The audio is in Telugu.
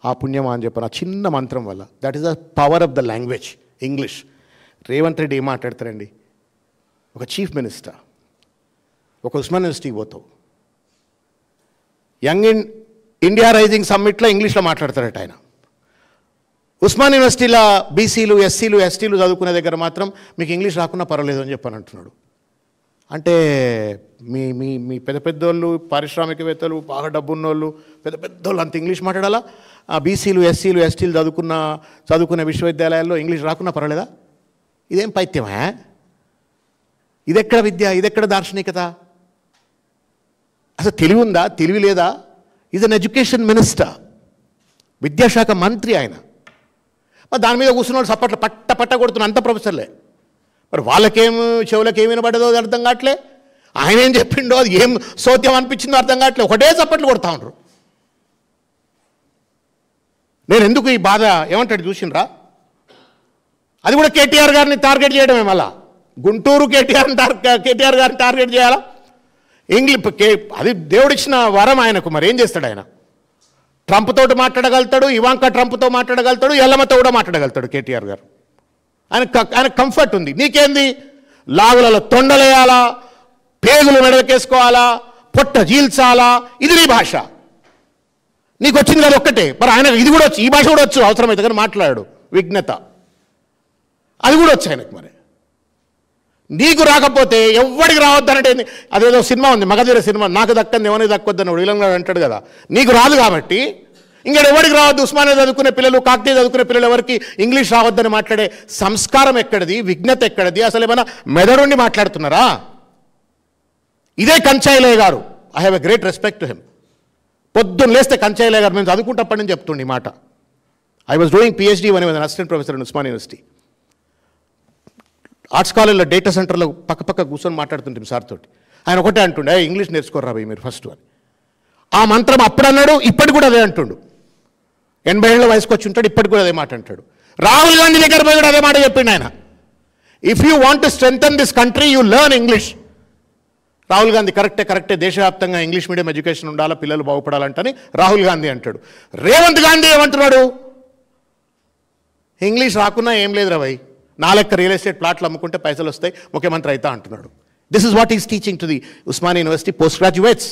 ఆ పుణ్యమా అని చెప్పాను, ఆ చిన్న మంత్రం వల్ల. That is the power of the language English. Revanth Reddy ఏం మాట్లాడతారండి? ఒక చీఫ్ మినిస్టర్, ఒక ఉస్మాన్ యూనివర్సిటీకి పోతావు, యంగ్ ఇండియా రైజింగ్ సమ్మిట్లో ఇంగ్లీష్లో మాట్లాడతారట ఆయన. ఉస్మాన్ యూనివర్సిటీలో బీసీలు, ఎస్సీలు, ఎస్టీలు చదువుకునే దగ్గర మాత్రం మీకు ఇంగ్లీష్ రాకున్నా పర్వాలేదు అని చెప్పని అంటున్నాడు. అంటే మీ మీ మీ పెద్ద పెద్దోళ్ళు, పారిశ్రామికవేత్తలు, బాగా డబ్బున్నోళ్ళు, పెద్ద పెద్దోళ్ళు అంత ఇంగ్లీష్ మాట్లాడాలా? బీసీలు, ఎస్సీలు, ఎస్టీలు చదువుకునే విశ్వవిద్యాలయాల్లో ఇంగ్లీష్ రాకున్నా పర్వాలేదా? ఇదేం పైత్యమా? ఇదెక్కడ విద్య? ఇదెక్కడ దార్శనికత? అసలు తెలివి ఉందా? తెలివి లేదా? ఈజ్ అన్ ఎడ్యుకేషన్ మినిస్టర్, విద్యాశాఖ మంత్రి ఆయన. మరి దాని మీద కూర్చున్న వాళ్ళు సప్పట్లు పట్ట కొడుతున్న అంత ప్రొఫెసర్లే. మరి వాళ్ళకేం చెవులకు ఏమి వినబడ్డదో అది అర్థం కావట్లే, ఆయన ఏం చెప్పిండో అది ఏం సోత్యం అనిపించిందో అర్థం కావట్లే, ఒకటే చప్పట్లు కొడతా ఉండరు. నేను ఎందుకు ఈ బాధ ఏమంటాడు చూసిండ్రా? అది కూడా కేటీఆర్ గారిని టార్గెట్ చేయడమే. మళ్ళా గుంటూరు కేటీఆర్ గారిని టార్గెట్ చేయాలా? అది దేవుడిచ్చిన వరం ఆయనకు. మరి ఏం చేస్తాడు ఆయన? ట్రంప్తో మాట్లాడగలుగుతాడు, ఇవాంకా ట్రంప్తో మాట్లాడగలుగుతాడు, ఎల్లమ్మతో కూడా మాట్లాడగలుగుతాడు కేటీఆర్ గారు. ఆయన కంఫర్ట్ ఉంది. నీకేంది? లాగులలో తొండలేయాలా, పేగులు మెడకేసుకోవాలా, పొట్ట జీల్చాలా, ఇది నీ భాష. నీకు వచ్చింది కదా ఒక్కటే. మరి ఆయన ఇది కూడా వచ్చు, ఈ భాష కూడా వచ్చు అవసరమైతే, కానీ మాట్లాడాడు విఘ్నత, అది కూడా వచ్చు ఆయనకు. మరి నీకు రాకపోతే ఎవ్వడికి రావద్దనంటే, అదేదో సినిమా ఉంది మగధీర సినిమా, నాకు దక్కంది ఎవరికి దక్కొద్దని విలంగా అంటాడు కదా. నీకు రాదు కాబట్టి ఇంకా ఎవరికి రావద్దు. ఉస్మానియా చదువుకునే పిల్లలు, కాకతీయ చదువుకునే పిల్లలు ఎవరికి ఇంగ్లీష్ రావద్దని మాట్లాడే సంస్కారం ఎక్కడిది? విఘ్నత ఎక్కడిది? అసలు ఏమైనా మెదడుండి మాట్లాడుతున్నారా? ఇదే కంచాయిలయ్య గారు, I have a great respect to him. పొద్దున్న లేస్తే కంచాయిలయ్య గారు మేము చదువుకుంటప్పటి నుంచి చెప్తుండే మాట. I was doing PhD when I was an assistant professor in Osmania university. Arts కాలేజ్లో డేటా సెంటర్లో పక్క కూర్చొని మాట్లాడుతుంటాం సార్ తోటి. ఆయన ఒకటే అంటుండే, ఇంగ్లీష్ నేర్చుకోరా భయ్ మీరు ఫస్ట్ అని. ఆ మంత్రం అప్పుడు అన్నాడు, ఇప్పటికి కూడా అదే అంటుండు. 80 ఏళ్ళ వయసుకు వచ్చి ఉంటాడు, ఇప్పటికి కూడా అదే మాట అంటాడు. రాహుల్ గాంధీ దగ్గర పోయి కూడా అదే మాట చెప్పిండు ఆయన. If you want to strengthen this country you learn English. Rahul Gandhi కరెక్టే దేశవ్యాప్తంగా ఇంగ్లీష్ మీడియం ఎడ్యుకేషన్ ఉండాలా, పిల్లలు బాగుపడాలంటని రాహుల్ గాంధీ అంటాడు. రేవంత్ గాంధీ ఏమంటున్నాడు? ఇంగ్లీష్ రాకున్నా ఏం లేదు రా భయ్, నా లెక్క రియల్ ఎస్టేట్ ప్లాట్లు అమ్ముకుంటే పైసలు వస్తాయి, ముఖ్యమంత్రి అవుతా అంటున్నాడు. This is what is teaching to the Osmania university post graduates.